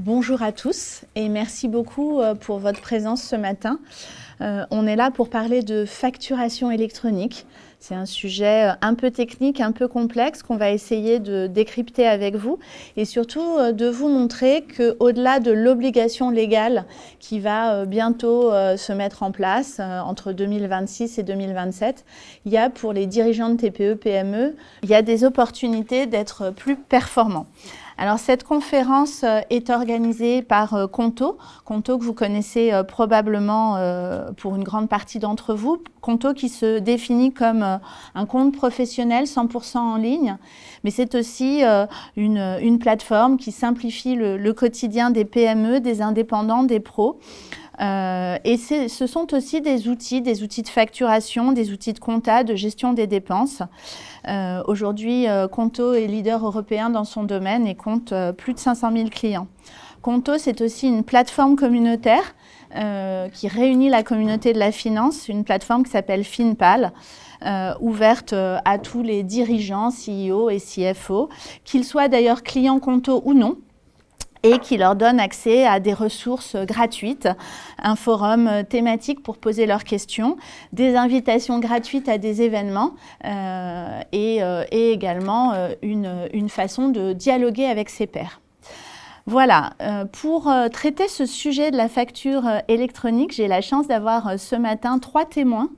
Bonjour à tous et merci beaucoup pour votre présence ce matin. On est là pour parler de facturation électronique. C'est un sujet un peu technique, un peu complexe qu'on va essayer de décrypter avec vous et surtout de vous montrer qu'au-delà de l'obligation légale qui va bientôt se mettre en place entre 2026 et 2027, il y a pour les dirigeants de TPE, PME, il y a des opportunités d'être plus performants. Alors cette conférence est organisée par Conto que vous connaissez probablement pour une grande partie d'entre vous. Conto qui se définit comme un compte professionnel 100% en ligne, mais c'est aussi une plateforme qui simplifie le quotidien des PME, des indépendants, des pros. Et ce sont aussi des outils de facturation, des outils de compta, de gestion des dépenses. Aujourd'hui, Conto est leader européen dans son domaine et compte plus de 500 000 clients. Conto, c'est aussi une plateforme communautaire qui réunit la communauté de la finance, une plateforme qui s'appelle FinPal, ouverte à tous les dirigeants, CEO et CFO, qu'ils soient d'ailleurs clients Conto ou non, et qui leur donne accès à des ressources gratuites, un forum thématique pour poser leurs questions, des invitations gratuites à des événements et également une façon de dialoguer avec ses pairs. Voilà, pour traiter ce sujet de la facture électronique, j'ai la chance d'avoir ce matin 3 témoins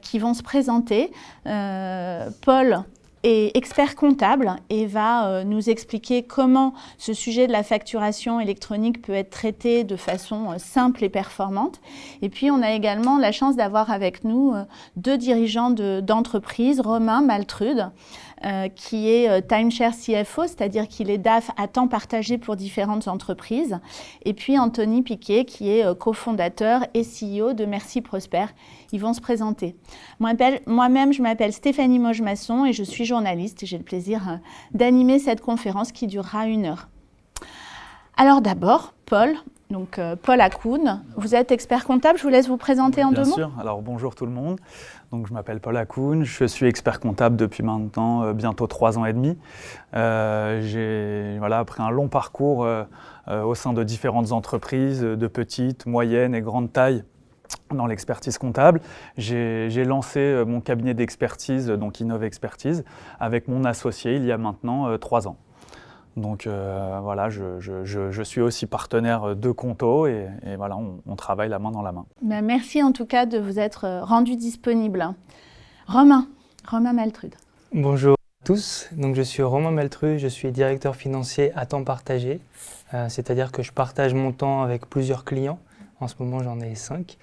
qui vont se présenter. Paul est expert comptable et va nous expliquer comment ce sujet de la facturation électronique peut être traité de façon simple et performante. Et puis, on a également la chance d'avoir avec nous 2 dirigeants d'entreprise, Romain Maltrude, qui est timeshare CFO, c'est-à-dire qu'il est DAF à temps partagé pour différentes entreprises, et puis Anthony Piquet, qui est cofondateur et CEO de Merci Prosper. Ils vont se présenter. Moi-même, je m'appelle Stéphanie Moge-Masson et je suis journaliste et j'ai le plaisir d'animer cette conférence qui durera 1 heure. Alors d'abord, Paul. Donc, Paul Hakoun, vous êtes expert comptable, je vous laisse vous présenter en 2 mots. Bien sûr, alors bonjour tout le monde. Donc, je m'appelle Paul Hakoun, je suis expert comptable depuis maintenant bientôt 3 ans et demi. Après un long parcours au sein de différentes entreprises de petite, moyenne et grande taille dans l'expertise comptable. J'ai lancé mon cabinet d'expertise, donc Innov Expertise, avec mon associé il y a maintenant 3 ans. Donc voilà, je suis aussi partenaire de Conto et voilà, on travaille la main dans la main. Merci en tout cas de vous être rendu disponible. Romain Maltrude. Bonjour à tous, donc je suis Romain Maltrude, je suis directeur financier à temps partagé, c'est-à-dire que je partage mon temps avec plusieurs clients, en ce moment j'en ai 5,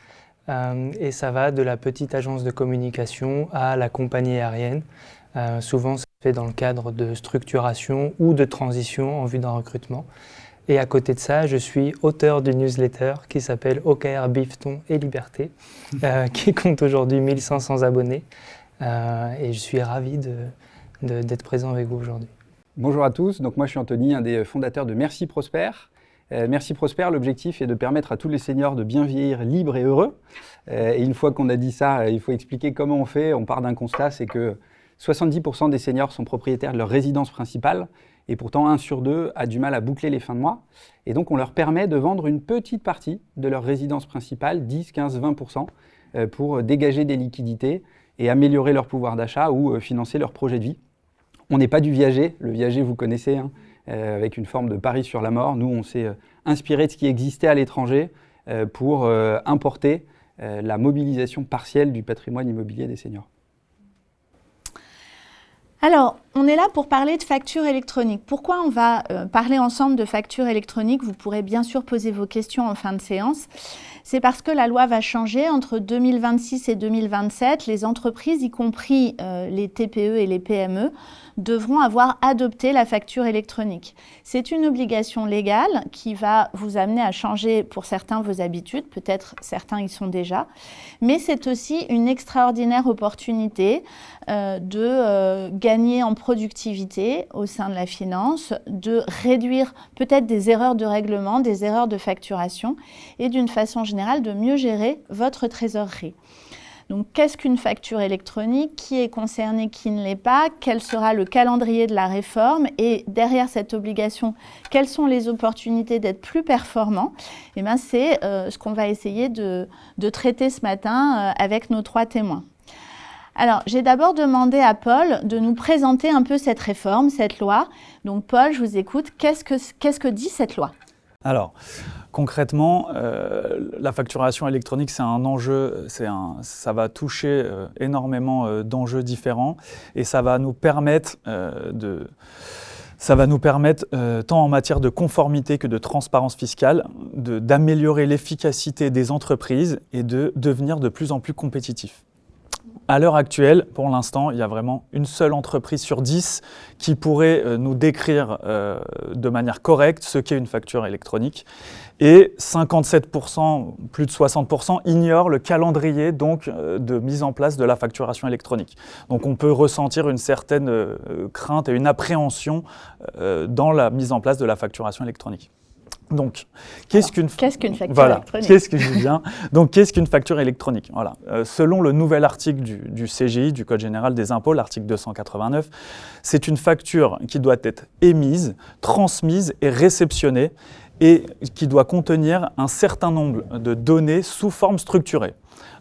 et ça va de la petite agence de communication à la compagnie aérienne. Souvent, ça se fait dans le cadre de structuration ou de transition en vue d'un recrutement. Et à côté de ça, je suis auteur d'une newsletter qui s'appelle OKR Bifton et Liberté, qui compte aujourd'hui 1500 abonnés. Et je suis ravi d'être présent avec vous aujourd'hui. Bonjour à tous, donc moi je suis Anthony, un des fondateurs de Merci Prosper. Merci Prosper, l'objectif est de permettre à tous les seniors de bien vieillir libres et heureux. Et une fois qu'on a dit ça, il faut expliquer comment on fait. On part d'un constat, c'est que 70% des seniors sont propriétaires de leur résidence principale et pourtant 1 sur 2 a du mal à boucler les fins de mois. Et donc on leur permet de vendre une petite partie de leur résidence principale, 10, 15, 20%, pour dégager des liquidités et améliorer leur pouvoir d'achat ou financer leur projet de vie. On n'est pas du viager, le viager vous connaissez, avec une forme de pari sur la mort. Nous on s'est inspiré de ce qui existait à l'étranger pour importer la mobilisation partielle du patrimoine immobilier des seniors. Alors, on est là pour parler de facture électronique. Pourquoi on va parler ensemble de facture électronique? Vous pourrez bien sûr poser vos questions en fin de séance. C'est parce que la loi va changer entre 2026 et 2027. Les entreprises, y compris les TPE et les PME, devront avoir adopté la facture électronique. C'est une obligation légale qui va vous amener à changer pour certains vos habitudes, peut-être certains y sont déjà, mais c'est aussi une extraordinaire opportunité de gagner en productivité au sein de la finance, de réduire peut-être des erreurs de règlement, des erreurs de facturation et d'une façon générale de mieux gérer votre trésorerie. Donc, qu'est-ce qu'une facture électronique? Qui est concerné, qui ne l'est pas? Quel sera le calendrier de la réforme? Et derrière cette obligation, quelles sont les opportunités d'être plus performants? Eh bien, c'est ce qu'on va essayer de traiter ce matin avec nos 3 témoins. Alors, j'ai d'abord demandé à Paul de nous présenter un peu cette réforme, cette loi. Donc, Paul, je vous écoute. Qu'est-ce que dit cette loi? Alors, concrètement, la facturation électronique, c'est un enjeu, ça va toucher énormément d'enjeux différents et ça va nous permettre tant en matière de conformité que de transparence fiscale, d'améliorer l'efficacité des entreprises et de devenir de plus en plus compétitifs. À l'heure actuelle, pour l'instant, il y a vraiment une seule entreprise sur 10 qui pourrait nous décrire de manière correcte ce qu'est une facture électronique. Et 57%, plus de 60% ignorent le calendrier donc, de mise en place de la facturation électronique. Donc on peut ressentir une certaine crainte et une appréhension dans la mise en place de la facturation électronique. Donc, qu'est-ce qu'une facture électronique? Qu'est-ce qu'une facture électronique? Voilà. Selon le nouvel article du CGI, du Code général des impôts, l'article 289, c'est une facture qui doit être émise, transmise et réceptionnée et qui doit contenir un certain nombre de données sous forme structurée.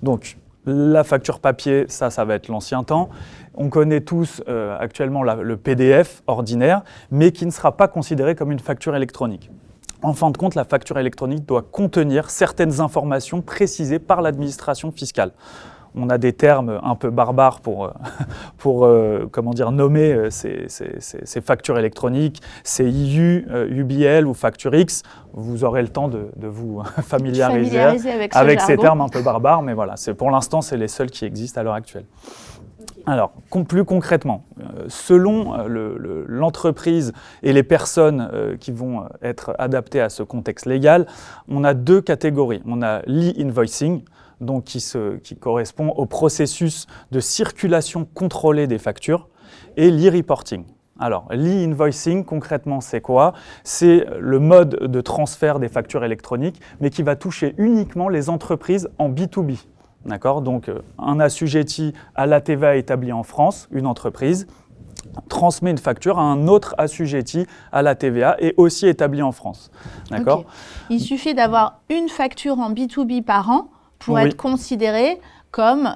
Donc, la facture papier, ça va être l'ancien temps. On connaît tous actuellement le PDF ordinaire, mais qui ne sera pas considéré comme une facture électronique. En fin de compte, la facture électronique doit contenir certaines informations précisées par l'administration fiscale. On a des termes un peu barbares pour nommer ces factures électroniques, CIU, UBL ou Facture X. Vous aurez le temps de vous familiariser avec ces termes un peu barbares, mais voilà, pour l'instant, c'est les seuls qui existent à l'heure actuelle. Alors, plus concrètement, selon l'entreprise et les personnes qui vont être adaptées à ce contexte légal, on a 2 catégories. On a l'e-invoicing, donc qui correspond au processus de circulation contrôlée des factures, et l'e-reporting. Alors, l'e-invoicing, concrètement, c'est quoi? C'est le mode de transfert des factures électroniques, mais qui va toucher uniquement les entreprises en B2B. D'accord? Donc, un assujetti à la TVA établi en France, une entreprise, transmet une facture à un autre assujetti à la TVA et aussi établi en France. D'accord? Okay. Il suffit d'avoir une facture en B2B par an pour être considéré comme,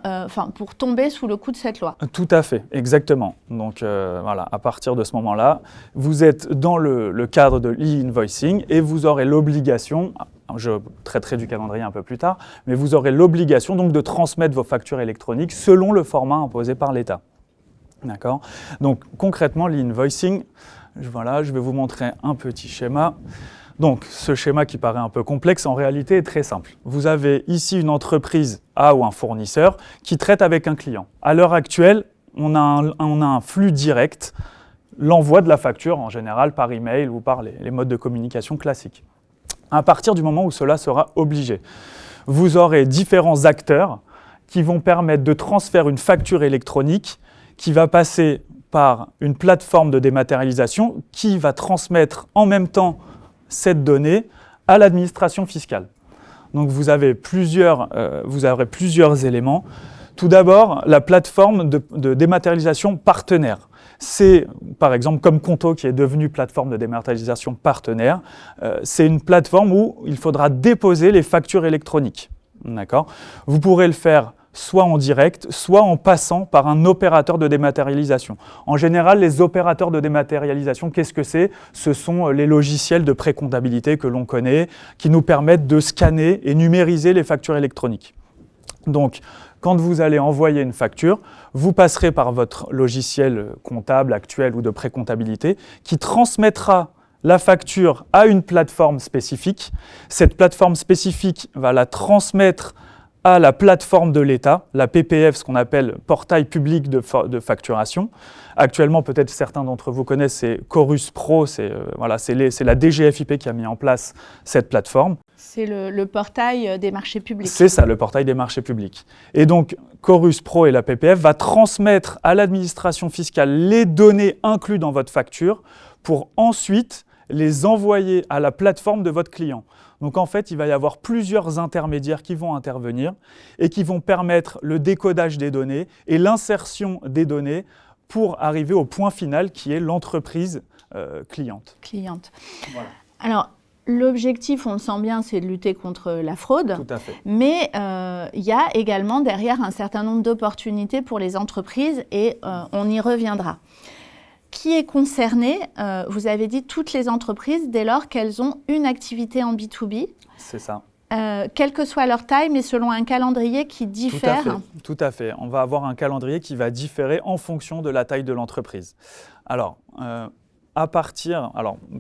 pour tomber sous le coup de cette loi. Tout à fait, exactement. Donc voilà, à partir de ce moment-là, vous êtes dans le cadre de l'e-invoicing et vous aurez l'obligation, je traiterai du calendrier un peu plus tard, mais vous aurez l'obligation donc de transmettre vos factures électroniques selon le format imposé par l'État. D'accord? Donc concrètement, l'e-invoicing, voilà, je vais vous montrer un petit schéma. Donc, ce schéma qui paraît un peu complexe, en réalité, est très simple. Vous avez ici une entreprise A ou un fournisseur qui traite avec un client. À l'heure actuelle, on a un flux direct, l'envoi de la facture en général par email ou par les modes de communication classiques. À partir du moment où cela sera obligé, vous aurez différents acteurs qui vont permettre de transférer une facture électronique qui va passer par une plateforme de dématérialisation qui va transmettre en même temps cette donnée à l'administration fiscale. Donc vous aurez plusieurs éléments. Tout d'abord, la plateforme de dématérialisation partenaire. C'est par exemple comme Conto qui est devenu plateforme de dématérialisation partenaire. C'est une plateforme où il faudra déposer les factures électroniques. D'accord ? Vous pourrez le faire soit en direct, soit en passant par un opérateur de dématérialisation. En général, les opérateurs de dématérialisation, qu'est-ce que c'est ? Ce sont les logiciels de précomptabilité que l'on connaît, qui nous permettent de scanner et numériser les factures électroniques. Donc, quand vous allez envoyer une facture, vous passerez par votre logiciel comptable actuel ou de précomptabilité, qui transmettra la facture à une plateforme spécifique. Cette plateforme spécifique va la transmettre à la plateforme de l'État, la PPF, ce qu'on appelle portail public de facturation. Actuellement, peut-être certains d'entre vous connaissent, c'est Chorus Pro, c'est la DGFiP qui a mis en place cette plateforme. C'est le portail des marchés publics. C'est ça, le portail des marchés publics. Et donc, Chorus Pro et la PPF va transmettre à l'administration fiscale les données incluses dans votre facture pour ensuite les envoyer à la plateforme de votre client. Donc en fait, il va y avoir plusieurs intermédiaires qui vont intervenir et qui vont permettre le décodage des données et l'insertion des données pour arriver au point final qui est l'entreprise cliente. Voilà. Alors, l'objectif, on le sent bien, c'est de lutter contre la fraude. Tout à fait. Mais il y a également derrière un certain nombre d'opportunités pour les entreprises et on y reviendra. Qui est concerné? Vous avez dit toutes les entreprises dès lors qu'elles ont une activité en B2B. C'est ça. Quelle que soit leur taille, mais selon un calendrier qui diffère. Tout à fait. On va avoir un calendrier qui va différer en fonction de la taille de l'entreprise. Alors,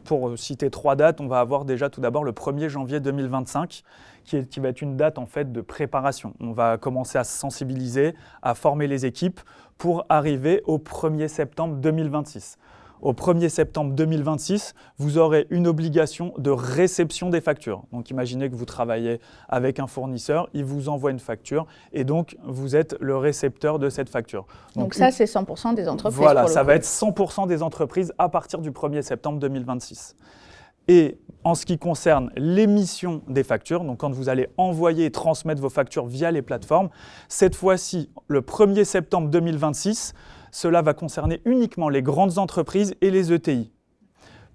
pour citer 3 dates, on va avoir déjà tout d'abord le 1er janvier 2025, qui va être une date en fait de préparation. On va commencer à se sensibiliser, à former les équipes pour arriver au 1er septembre 2026. Au 1er septembre 2026, vous aurez une obligation de réception des factures. Donc imaginez que vous travaillez avec un fournisseur, il vous envoie une facture et donc vous êtes le récepteur de cette facture. Donc ça, c'est 100% des entreprises. Voilà, ça va être 100% des entreprises à partir du 1er septembre 2026. Et en ce qui concerne l'émission des factures, donc quand vous allez envoyer et transmettre vos factures via les plateformes, cette fois-ci, le 1er septembre 2026, cela va concerner uniquement les grandes entreprises et les ETI.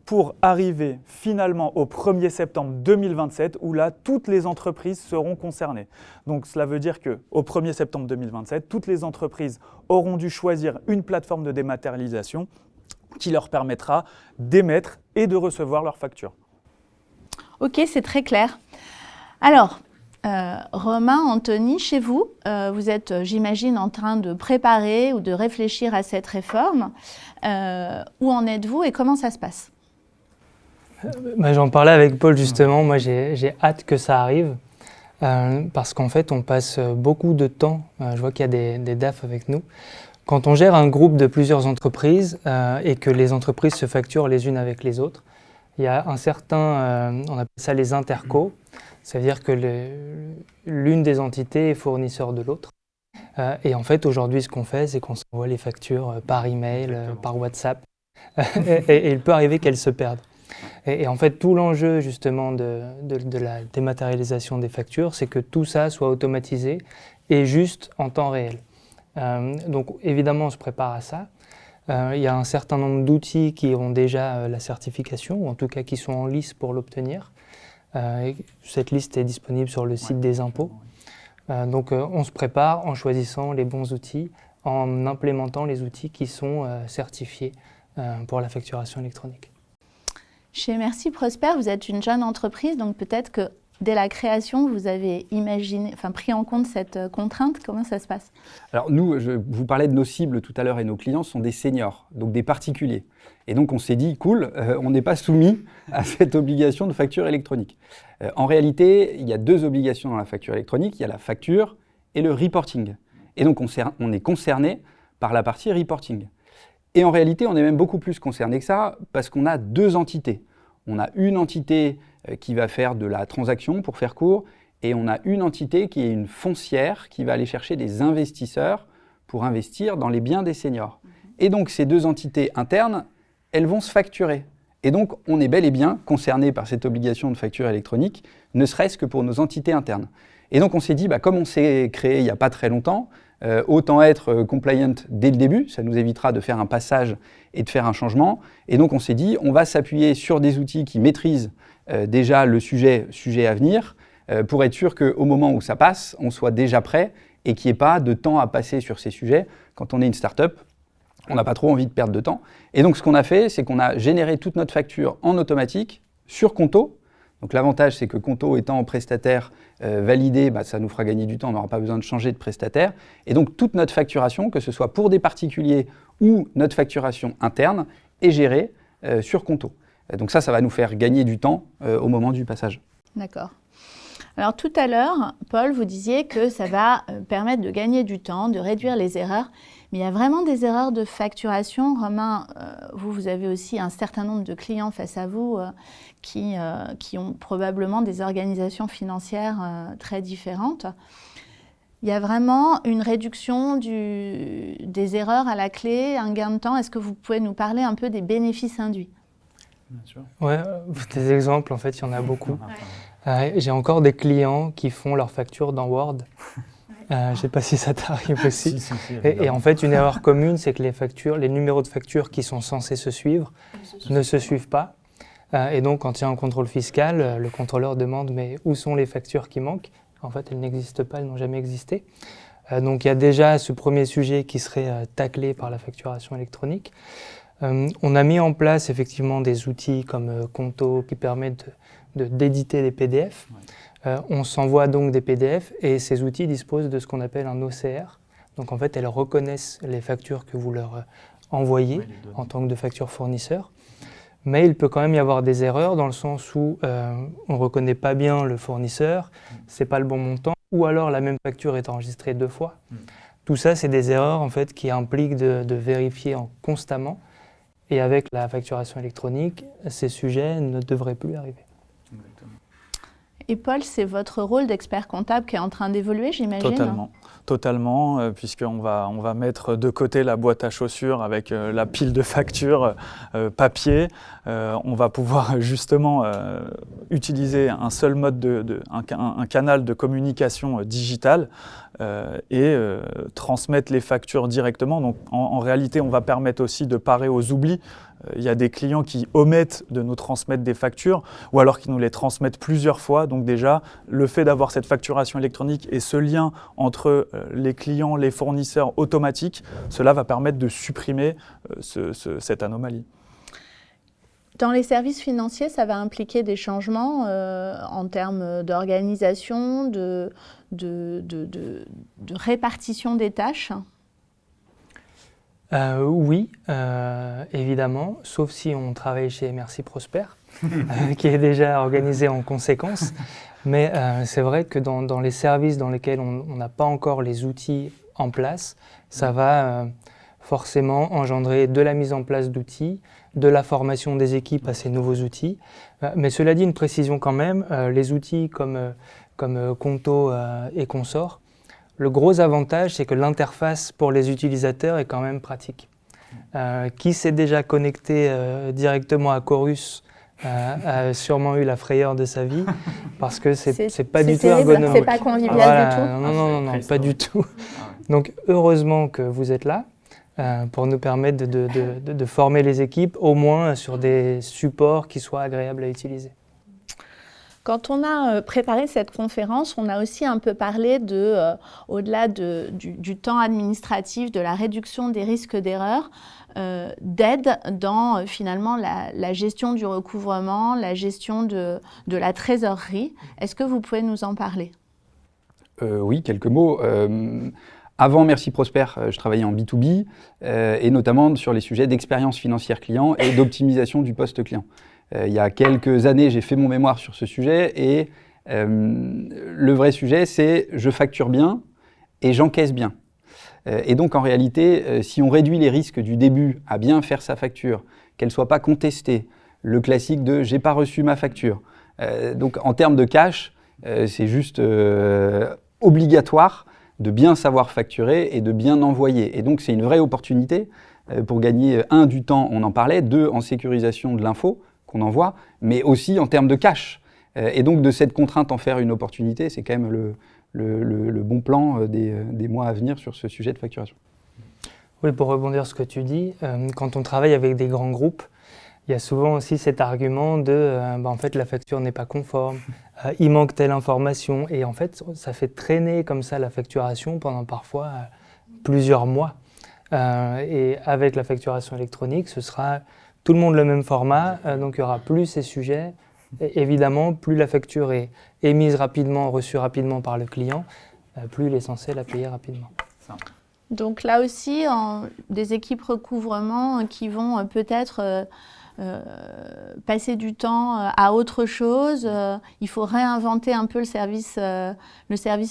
Pour arriver finalement au 1er septembre 2027, où là, toutes les entreprises seront concernées. Donc cela veut dire qu'au 1er septembre 2027, toutes les entreprises auront dû choisir une plateforme de dématérialisation qui leur permettra d'émettre et de recevoir leurs factures. Ok, c'est très clair. Alors, Romain, Anthony, chez vous, vous êtes, j'imagine, en train de préparer ou de réfléchir à cette réforme. Où en êtes-vous et comment ça se passe? J'en parlais avec Paul justement, moi j'ai hâte que ça arrive. Parce qu'en fait, on passe beaucoup de temps, je vois qu'il y a des DAF avec nous, quand on gère un groupe de plusieurs entreprises et que les entreprises se facturent les unes avec les autres, il y a un certain, on appelle ça les intercos, c'est-à-dire que l'une des entités est fournisseur de l'autre. Et en fait, aujourd'hui, ce qu'on fait, c'est qu'on s'envoie les factures par email, par WhatsApp, et il peut arriver qu'elles se perdent. Et en fait, tout l'enjeu justement de la dématérialisation des factures, c'est que tout ça soit automatisé et juste en temps réel. Donc évidemment, on se prépare à ça. Il y a un certain nombre d'outils qui ont déjà la certification, ou en tout cas qui sont en lice pour l'obtenir. Cette liste est disponible sur le site des impôts. Donc on se prépare en choisissant les bons outils, en implémentant les outils qui sont certifiés pour la facturation électronique. Chez Merci Prosper, vous êtes une jeune entreprise, donc peut-être que dès la création, vous avez pris en compte cette contrainte. Comment ça se passe? Alors nous, je vous parlais de nos cibles tout à l'heure et nos clients sont des seniors, donc des particuliers. Et donc on s'est dit, cool, on n'est pas soumis à cette obligation de facture électronique. En réalité, il y a 2 obligations dans la facture électronique, il y a la facture et le reporting. Et donc on est concerné par la partie reporting. Et en réalité, on est même beaucoup plus concerné que ça parce qu'on a 2 entités. On a une entité qui va faire de la transaction, pour faire court, et on a une entité qui est une foncière qui va aller chercher des investisseurs pour investir dans les biens des seniors. Et donc, ces 2 entités internes, elles vont se facturer. Et donc, on est bel et bien concerné par cette obligation de facture électronique, ne serait-ce que pour nos entités internes. Et donc, on s'est dit, comme on s'est créé il n'y a pas très longtemps, autant être compliant dès le début, ça nous évitera de faire un passage et de faire un changement. Et donc on s'est dit, on va s'appuyer sur des outils qui maîtrisent déjà le sujet à venir, pour être sûr qu'au moment où ça passe, on soit déjà prêt et qu'il n'y ait pas de temps à passer sur ces sujets. Quand on est une start-up, on n'a pas trop envie de perdre de temps. Et donc ce qu'on a fait, c'est qu'on a généré toute notre facture en automatique sur Conto. Donc l'avantage, c'est que Conto étant prestataire validé, ça nous fera gagner du temps, on n'aura pas besoin de changer de prestataire. Et donc toute notre facturation, que ce soit pour des particuliers ou notre facturation interne, est gérée sur Conto. Donc ça va nous faire gagner du temps au moment du passage. D'accord. Alors tout à l'heure, Paul, vous disiez que ça va permettre de gagner du temps, de réduire les erreurs. Mais il y a vraiment des erreurs de facturation. Romain, vous avez aussi un certain nombre de clients face à vous qui ont probablement des organisations financières très différentes. Il y a vraiment une réduction des erreurs à la clé, un gain de temps. Est-ce que vous pouvez nous parler un peu des bénéfices induits? Bien sûr. Ouais, des exemples, en fait, il y en a beaucoup. J'ai encore des clients qui font leurs factures dans Word. Je ne sais pas si ça t'arrive aussi. Si, Et en fait, une erreur commune, c'est que les numéros de factures qui sont censés se suivre ne se suivent pas. Et donc, quand il y a un contrôle fiscal, le contrôleur demande « mais où sont les factures qui manquent ?» En fait, elles n'existent pas, elles n'ont jamais existé. Donc, il y a déjà ce premier sujet qui serait taclé par la facturation électronique. On a mis en place effectivement des outils comme Conto qui permettent d'éditer des PDF. On s'envoie donc des PDF et ces outils disposent de ce qu'on appelle un OCR. Donc en fait, elles reconnaissent les factures que vous leur envoyez en tant que de factures fournisseurs. Mais il peut quand même y avoir des erreurs dans le sens où on ne reconnaît pas bien le fournisseur, ce n'est pas le bon montant, ou alors la même facture est enregistrée 2 fois. Tout ça, c'est des erreurs en fait, qui impliquent de vérifier constamment. Et avec la facturation électronique, ces sujets ne devraient plus arriver. Exactement. Et Paul, c'est votre rôle d'expert comptable qui est en train d'évoluer, j'imagine ? Totalement, puisqu'on va mettre de côté la boîte à chaussures avec la pile de factures papier. On va pouvoir justement utiliser un seul mode, un canal de communication digital et transmettre les factures directement. Donc en réalité, on va permettre aussi de parer aux oublis. Il y a des clients qui omettent de nous transmettre des factures ou alors qui nous les transmettent plusieurs fois. Donc déjà, le fait d'avoir cette facturation électronique et ce lien entre les clients, les fournisseurs automatiques, cela va permettre de supprimer cette anomalie. Dans les services financiers, ça va impliquer des changements en termes d'organisation, de répartition des tâches ? Oui, évidemment, sauf si on travaille chez Merci Prosper, qui est déjà organisé en conséquence. Mais c'est vrai que dans les services dans lesquels on n'a pas encore les outils en place, ça va forcément engendrer de la mise en place d'outils, de la formation des équipes à ces nouveaux outils. Mais cela dit, une précision quand même, les outils comme Conto et consorts, le gros avantage, c'est que l'interface pour les utilisateurs est quand même pratique. Qui s'est déjà connecté directement à Chorus a sûrement eu la frayeur de sa vie, parce que c'est pas du tout ergonomique. C'est pas convivial du tout. Non, pas du tout. Donc heureusement que vous êtes là pour nous permettre de former les équipes, au moins sur des supports qui soient agréables à utiliser. Quand on a préparé cette conférence, on a aussi un peu parlé au-delà du temps administratif, de la réduction des risques d'erreur, d'aide dans finalement la gestion du recouvrement, la gestion de la trésorerie. Est-ce que vous pouvez nous en parler ? Oui, quelques mots. Avant Merci Prosper, je travaillais en B2B et notamment sur les sujets d'expérience financière client et d'optimisation du poste client. Il y a quelques années, j'ai fait mon mémoire sur ce sujet et le vrai sujet, c'est je facture bien et j'encaisse bien. Et donc, en réalité, si on réduit les risques du début à bien faire sa facture, qu'elle ne soit pas contestée, le classique de « j'ai pas reçu ma facture ». Donc, en termes de cash, c'est juste obligatoire de bien savoir facturer et de bien envoyer. Et donc, c'est une vraie opportunité pour gagner, 1, du temps, on en parlait, 2, en sécurisation de l'info qu'on envoie, mais aussi en termes de cash. Et donc, de cette contrainte en faire une opportunité, c'est quand même le bon plan des mois à venir sur ce sujet de facturation. Oui, pour rebondir sur ce que tu dis, quand on travaille avec des grands groupes, il y a souvent aussi cet argument de en fait, la facture n'est pas conforme, il manque telle information, et en fait, ça fait traîner comme ça la facturation pendant parfois plusieurs mois. Et avec la facturation électronique, ce sera tout le monde le même format, donc il n'y aura plus ces sujets. Et évidemment, plus la facture est émise rapidement, reçue rapidement par le client, plus il est censé la payer rapidement. Donc là aussi, des équipes recouvrement qui vont peut-être passer du temps à autre chose. Il faut réinventer un peu le service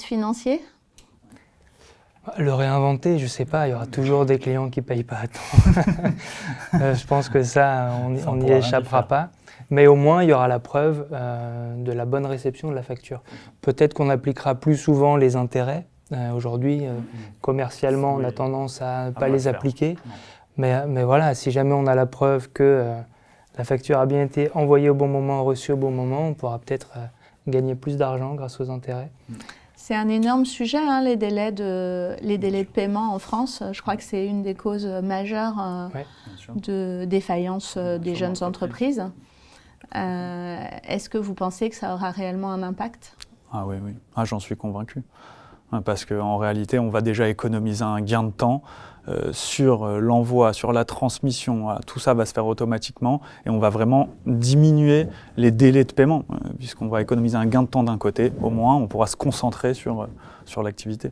financier. Le réinventer, je ne sais pas, il y aura toujours des clients qui ne payent pas à temps. Je pense que ça, on n'y échappera pas. Mais au moins, il y aura la preuve de la bonne réception de la facture. Peut-être qu'on appliquera plus souvent les intérêts. Aujourd'hui, commercialement, on a tendance à ne pas les appliquer. Mais voilà, si jamais on a la preuve que la facture a bien été envoyée au bon moment, reçue au bon moment, on pourra peut-être gagner plus d'argent grâce aux intérêts. C'est un énorme sujet, hein, les délais de paiement en France. Je crois que c'est une des causes majeures de défaillance des jeunes entreprises. Est-ce que vous pensez que ça aura réellement un impact ? Ah oui, oui. Ah, j'en suis convaincu. Parce qu'en réalité, on va déjà économiser un gain de temps sur l'envoi, sur la transmission. Tout ça va se faire automatiquement et on va vraiment diminuer les délais de paiement, puisqu'on va économiser un gain de temps d'un côté. Au moins, on pourra se concentrer sur l'activité.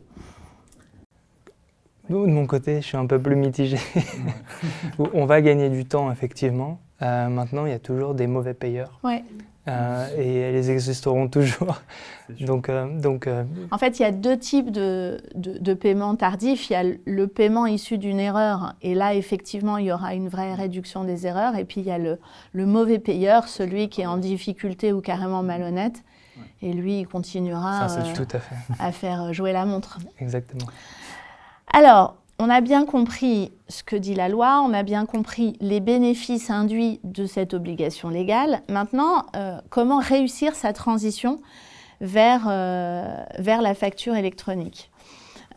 De mon côté, je suis un peu plus mitigé. On va gagner du temps, effectivement. Maintenant, il y a toujours des mauvais payeurs. Ouais. Et elles existeront toujours. Donc, En fait, il y a deux types de paiements tardifs. Il y a le paiement issu d'une erreur. Et là, effectivement, il y aura une vraie réduction des erreurs. Et puis, il y a le mauvais payeur, celui qui est en difficulté ou carrément malhonnête. Et lui, il continuera tout à fait. à faire jouer la montre. Exactement. Alors, on a bien compris ce que dit la loi, on a bien compris les bénéfices induits de cette obligation légale. Maintenant, comment réussir sa transition vers la facture électronique ?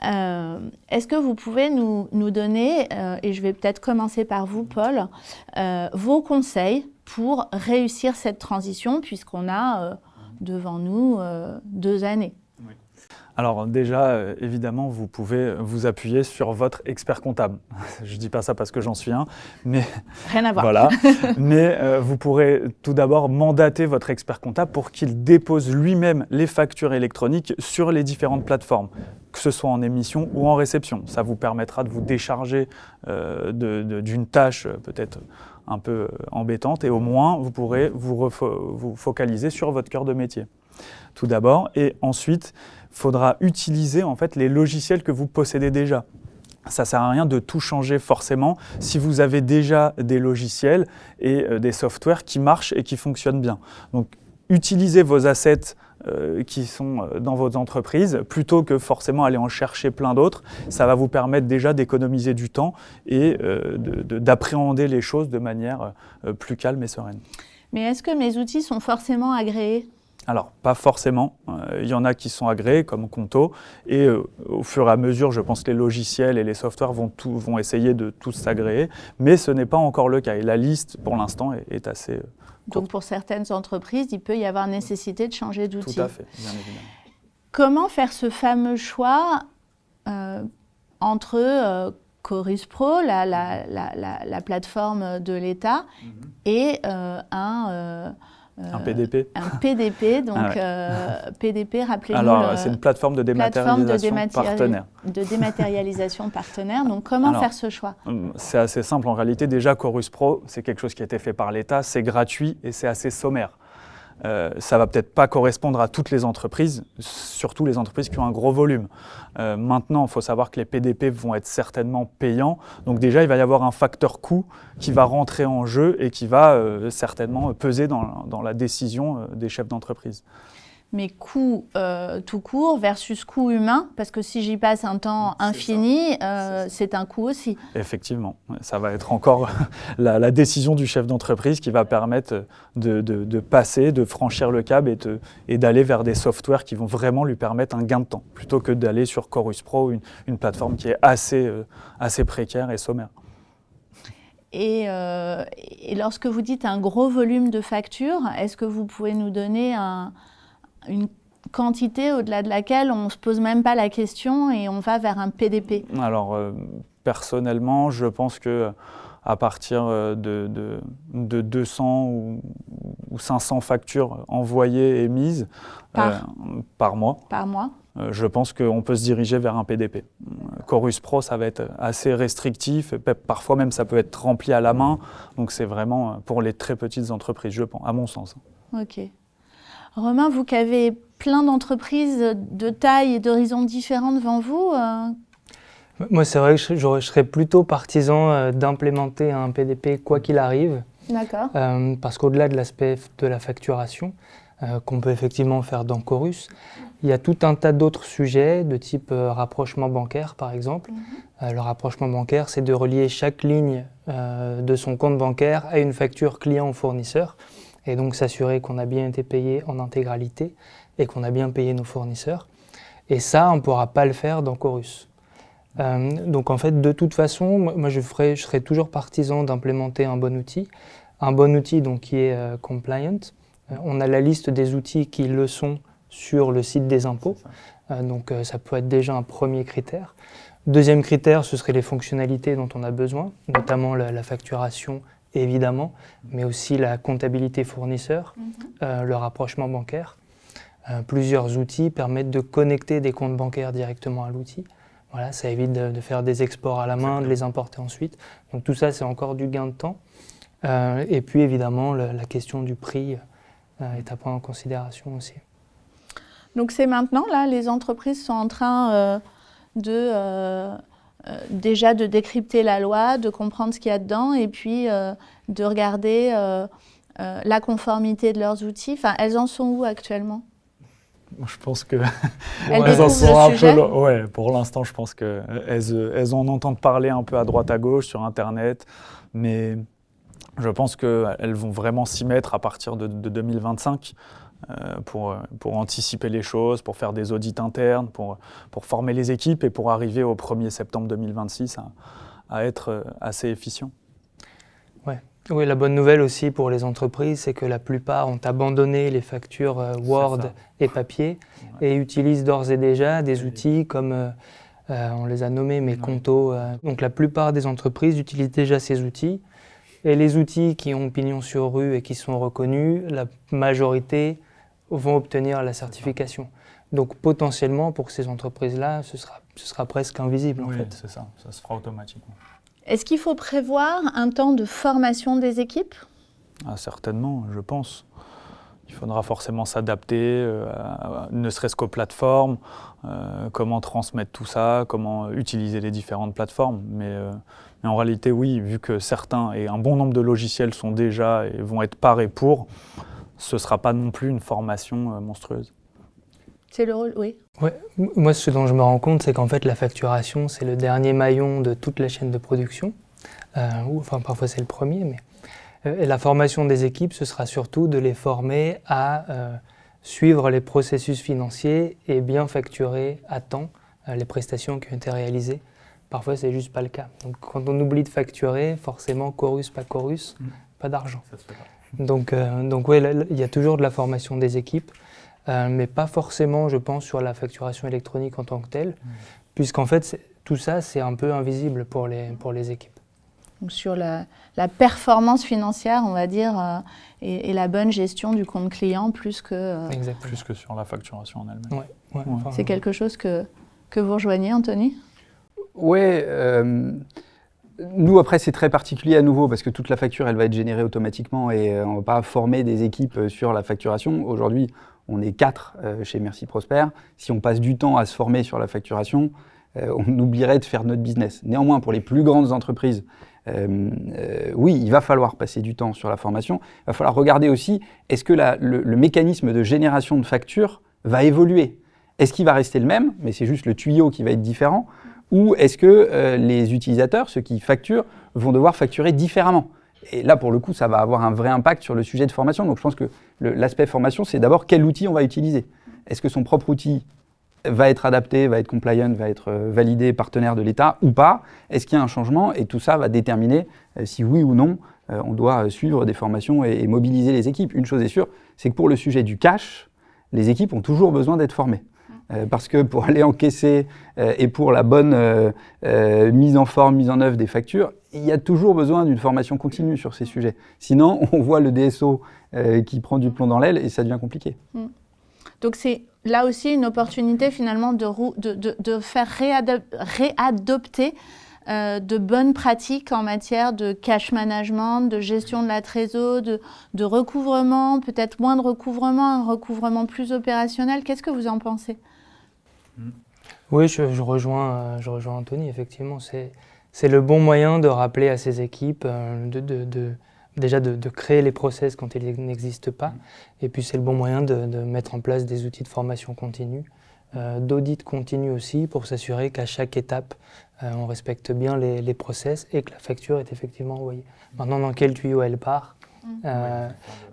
Est-ce que vous pouvez nous donner, et je vais peut-être commencer par vous, Paul, vos conseils pour réussir cette transition, puisqu'on a devant nous 2 années ? Alors déjà, évidemment, vous pouvez vous appuyer sur votre expert comptable. Je ne dis pas ça parce que j'en suis un, mais rien à voir. Voilà. Mais vous pourrez tout d'abord mandater votre expert comptable pour qu'il dépose lui-même les factures électroniques sur les différentes plateformes, que ce soit en émission ou en réception. Ça vous permettra de vous décharger d'une tâche peut-être un peu embêtante et au moins vous pourrez vous focaliser sur votre cœur de métier. Tout d'abord, et ensuite, il faudra utiliser en fait les logiciels que vous possédez déjà. Ça ne sert à rien de tout changer forcément si vous avez déjà des logiciels et des softwares qui marchent et qui fonctionnent bien. Donc, utilisez vos assets qui sont dans votre entreprise plutôt que forcément aller en chercher plein d'autres. Ça va vous permettre déjà d'économiser du temps et d'appréhender les choses de manière plus calme et sereine. Mais est-ce que mes outils sont forcément agréés ? Alors, pas forcément. Il y en a qui sont agréés, comme Conto, et au fur et à mesure, je pense que les logiciels et les softwares vont essayer de tous s'agréer, mais ce n'est pas encore le cas. Et la liste, pour l'instant, est assez courte. Donc, pour certaines entreprises, il peut y avoir nécessité de changer d'outil. Tout à fait, bien évidemment. Comment faire ce fameux choix entre Chorus Pro, la plateforme de l'État, et un PDP. Un PDP, donc PDP, rappelez-nous. Alors, c'est une plateforme de dématérialisation partenaire. De dématérialisation partenaire. Donc, comment faire ce choix ? C'est assez simple en réalité. Déjà, Chorus Pro, c'est quelque chose qui a été fait par l'État, c'est gratuit et c'est assez sommaire. Ça ne va peut-être pas correspondre à toutes les entreprises, surtout les entreprises qui ont un gros volume. Maintenant, il faut savoir que les PDP vont être certainement payants. Donc déjà, il va y avoir un facteur coût qui va rentrer en jeu et qui va certainement peser dans la décision des chefs d'entreprise. Mais coût tout court versus coût humain, parce que si j'y passe un temps infini, c'est un coût aussi. Effectivement, ça va être encore la décision du chef d'entreprise qui va permettre de passer, de franchir le cap et d'aller vers des softwares qui vont vraiment lui permettre un gain de temps, plutôt que d'aller sur Chorus Pro, une plateforme qui est assez précaire et sommaire. Et lorsque vous dites un gros volume de factures, est-ce que vous pouvez nous donner une quantité au-delà de laquelle on ne se pose même pas la question et on va vers un PDP? Alors, personnellement, je pense qu'à partir de 200 ou 500 factures envoyées et mises par mois, je pense qu'on peut se diriger vers un PDP. Chorus Pro, ça va être assez restrictif, parfois même ça peut être rempli à la main, donc c'est vraiment pour les très petites entreprises, je pense, à mon sens. Ok. Romain, vous qui avez plein d'entreprises de taille et d'horizons différents devant vous. Moi, c'est vrai que je serais plutôt partisan d'implémenter un PDP quoi qu'il arrive. D'accord. Parce qu'au-delà de l'aspect de la facturation, qu'on peut effectivement faire dans Chorus, il y a tout un tas d'autres sujets de type rapprochement bancaire, par exemple. Le rapprochement bancaire, c'est de relier chaque ligne de son compte bancaire à une facture client ou fournisseur, et donc s'assurer qu'on a bien été payé en intégralité et qu'on a bien payé nos fournisseurs. Et ça, on ne pourra pas le faire dans Chorus. Donc en fait, de toute façon, moi je serai toujours partisan d'implémenter un bon outil donc, qui est compliant. On a la liste des outils qui le sont sur le site des impôts, donc ça peut être déjà un premier critère. Deuxième critère, ce seraient les fonctionnalités dont on a besoin, notamment la facturation évidemment, mais aussi la comptabilité fournisseur, le rapprochement bancaire. Plusieurs outils permettent de connecter des comptes bancaires directement à l'outil. Voilà, ça évite de faire des exports à la main, de les importer ensuite. Donc tout ça, c'est encore du gain de temps. Et puis évidemment, la question du prix est à prendre en considération aussi. Donc c'est maintenant, là, les entreprises sont en train déjà de décrypter la loi, de comprendre ce qu'il y a dedans et puis de regarder la conformité de leurs outils. Enfin, elles en sont où actuellement ? Je pense que elles en sont un peu. Ouais, pour l'instant, je pense qu'elles en entendent parler un peu à droite à gauche sur Internet, mais je pense qu'elles vont vraiment s'y mettre à partir de 2025 pour anticiper les choses, pour faire des audits internes, pour former les équipes et pour arriver au 1er septembre 2026 à être assez efficient. Ouais. Oui, la bonne nouvelle aussi pour les entreprises, c'est que la plupart ont abandonné les factures Word et papier et utilisent d'ores et déjà des outils comme, on les a nommés, mais Conto. Donc la plupart des entreprises utilisent déjà ces outils. Et les outils qui ont pignon sur rue et qui sont reconnus, la majorité vont obtenir la certification. Donc potentiellement, pour ces entreprises-là, ce sera presque invisible en fait. C'est ça se fera automatiquement. Est-ce qu'il faut prévoir un temps de formation des équipes ? Certainement, je pense. Il faudra forcément s'adapter, ne serait-ce qu'aux plateformes, comment transmettre tout ça, comment utiliser les différentes plateformes. Mais en réalité, oui, vu que certains et un bon nombre de logiciels sont déjà et vont être parés pour, ce ne sera pas non plus une formation monstrueuse. C'est le rôle, oui. Ouais. Moi, ce dont je me rends compte, c'est qu'en fait, la facturation, c'est le dernier maillon de toute la chaîne de production. Enfin, parfois, c'est le premier, mais... Et la formation des équipes, ce sera surtout de les former à suivre les processus financiers et bien facturer à temps les prestations qui ont été réalisées. Parfois, c'est juste pas le cas. Donc, quand on oublie de facturer, forcément, Chorus, pas Chorus, pas d'argent. Ça se fait pas. Donc ouais, il y a toujours de la formation des équipes, mais pas forcément, je pense, sur la facturation électronique en tant que telle, puisqu'en fait, tout ça, c'est un peu invisible pour les équipes. Donc sur la performance financière, on va dire, et la bonne gestion du compte client plus que sur la facturation en elle-même. Ouais. C'est quelque chose que vous rejoignez, Anthony ? Oui, nous après c'est très particulier à nouveau parce que toute la facture elle va être générée automatiquement et on ne va pas former des équipes sur la facturation. Aujourd'hui, on est 4 chez Merci Prosper. Si on passe du temps à se former sur la facturation, on oublierait de faire notre business. Néanmoins, pour les plus grandes entreprises, oui, il va falloir passer du temps sur la formation. Il va falloir regarder aussi, est-ce que le mécanisme de génération de factures va évoluer ? Est-ce qu'il va rester le même, mais c'est juste le tuyau qui va être différent ? Ou est-ce que les utilisateurs, ceux qui facturent, vont devoir facturer différemment ? Et là, pour le coup, ça va avoir un vrai impact sur le sujet de formation. Donc je pense que l'aspect formation, c'est d'abord quel outil on va utiliser. Est-ce que son propre outil va être adapté, va être compliant, va être validé partenaire de l'État ou pas ? Est-ce qu'il y a un changement ? Et tout ça va déterminer si oui ou non on doit suivre des formations et mobiliser les équipes. Une chose est sûre, c'est que pour le sujet du cash, les équipes ont toujours besoin d'être formées. Parce que pour aller encaisser et pour la bonne mise en forme, mise en œuvre des factures, il y a toujours besoin d'une formation continue sur ces sujets. Sinon, on voit le DSO qui prend du plomb dans l'aile et ça devient compliqué. Donc c'est là aussi une opportunité finalement de faire réadopter de bonnes pratiques en matière de cash management, de gestion de la trésorerie, de recouvrement, peut-être moins de recouvrement, un recouvrement plus opérationnel. Qu'est-ce que vous en pensez ? Oui, je rejoins Anthony, effectivement. C'est le bon moyen de rappeler à ces équipes déjà de créer les process quand ils n'existent pas. Et puis c'est le bon moyen de mettre en place des outils de formation continue d'audit continu aussi pour s'assurer qu'à chaque étape, on respecte bien les process et que la facture est effectivement envoyée. Maintenant, dans quel tuyau elle part,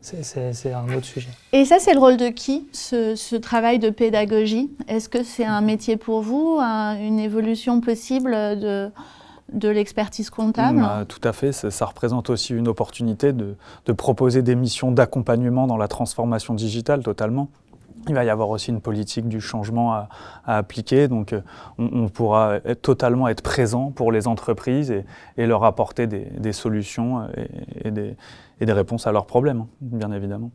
c'est un autre sujet. Et ça, c'est le rôle de qui, ce travail de pédagogie? Est-ce que c'est un métier pour vous, une évolution possible de l'expertise comptable? Tout à fait, ça représente aussi une opportunité de proposer des missions d'accompagnement dans la transformation digitale totalement. Il va y avoir aussi une politique du changement à appliquer, donc on pourra totalement être présent pour les entreprises et leur apporter des solutions et des réponses à leurs problèmes, bien évidemment.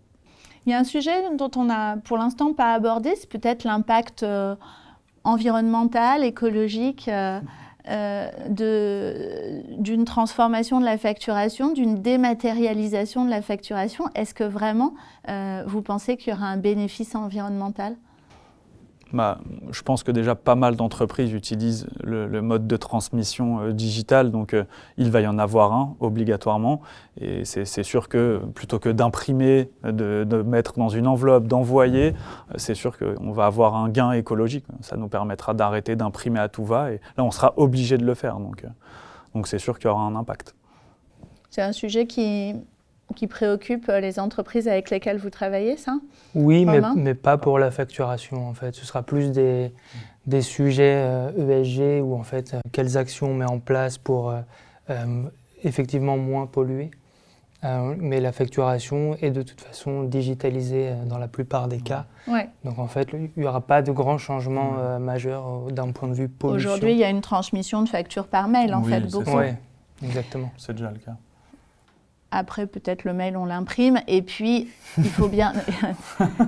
Il y a un sujet dont on n'a pour l'instant pas abordé, c'est peut-être l'impact environnemental, écologique d'une transformation de la facturation, d'une dématérialisation de la facturation. Est-ce que vraiment vous pensez qu'il y aura un bénéfice environnemental ? Je pense que déjà pas mal d'entreprises utilisent le mode de transmission digital, donc il va y en avoir un obligatoirement. Et c'est sûr que plutôt que d'imprimer, de mettre dans une enveloppe, d'envoyer, c'est sûr qu'on va avoir un gain écologique. Ça nous permettra d'arrêter d'imprimer à tout va et là on sera obligé de le faire. Donc c'est sûr qu'il y aura un impact. C'est un sujet qui préoccupe les entreprises avec lesquelles vous travaillez, ça? Oui, mais pas pour la facturation, en fait. Ce sera plus des sujets ESG ou en fait, quelles actions on met en place pour effectivement moins polluer. Mais la facturation est de toute façon digitalisée dans la plupart des cas. Ouais. Donc en fait, il n'y aura pas de grands changements majeurs d'un point de vue pollution. Aujourd'hui, il y a une transmission de factures par mail, en fait, beaucoup. Oui, exactement. C'est déjà le cas. Après, peut-être le mail, on l'imprime. Et puis, il faut bien...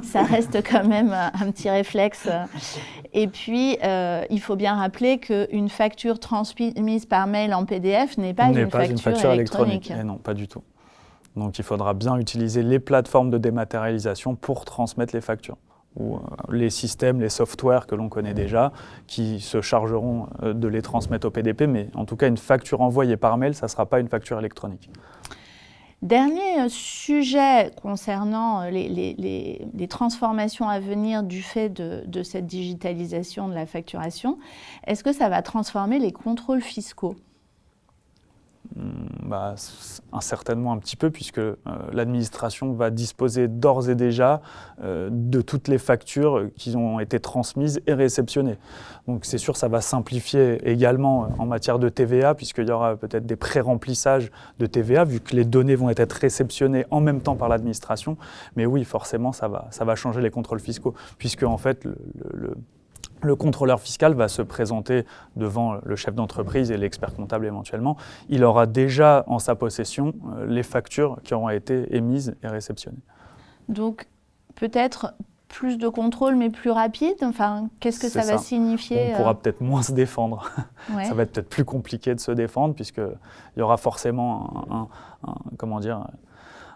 ça reste quand même un petit réflexe. Et puis, il faut bien rappeler qu'une facture transmise par mail en PDF n'est pas une facture électronique. Et non, pas du tout. Donc, il faudra bien utiliser les plateformes de dématérialisation pour transmettre les factures. Ou les systèmes, les softwares que l'on connaît déjà, qui se chargeront de les transmettre au PDP. Mais en tout cas, une facture envoyée par mail, ça ne sera pas une facture électronique. Dernier sujet concernant les transformations à venir du fait de cette digitalisation de la facturation, est-ce que ça va transformer les contrôles fiscaux ? Certainement un petit peu, puisque l'administration va disposer d'ores et déjà de toutes les factures qui ont été transmises et réceptionnées. Donc c'est sûr, ça va simplifier également en matière de TVA, puisqu'il y aura peut-être des pré-remplissages de TVA, vu que les données vont être réceptionnées en même temps par l'administration. Mais oui, forcément, ça va changer les contrôles fiscaux, puisque en fait, le contrôleur fiscal va se présenter devant le chef d'entreprise et l'expert comptable éventuellement. Il aura déjà en sa possession les factures qui auront été émises et réceptionnées. Donc peut-être plus de contrôle mais plus rapide. Enfin, qu'est-ce que ça va signifier? On pourra peut-être moins se défendre. Ouais. Ça va être peut-être plus compliqué de se défendre puisqu'il y aura forcément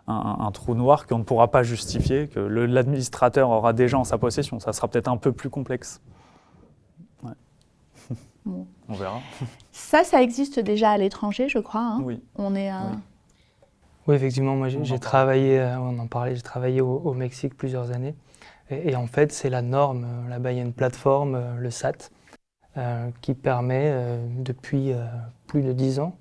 un trou noir qu'on ne pourra pas justifier, que l'administrateur aura déjà en sa possession. Ça sera peut-être un peu plus complexe. Ouais. Bon. On verra. Ça existe déjà à l'étranger, je crois. Hein. Oui. Oui, effectivement, moi j'ai travaillé, on en parlait, j'ai travaillé au Mexique plusieurs années. Et en fait, c'est la norme. Là-bas, il y a une plateforme, le SAT, qui permet, depuis plus de 10 ans,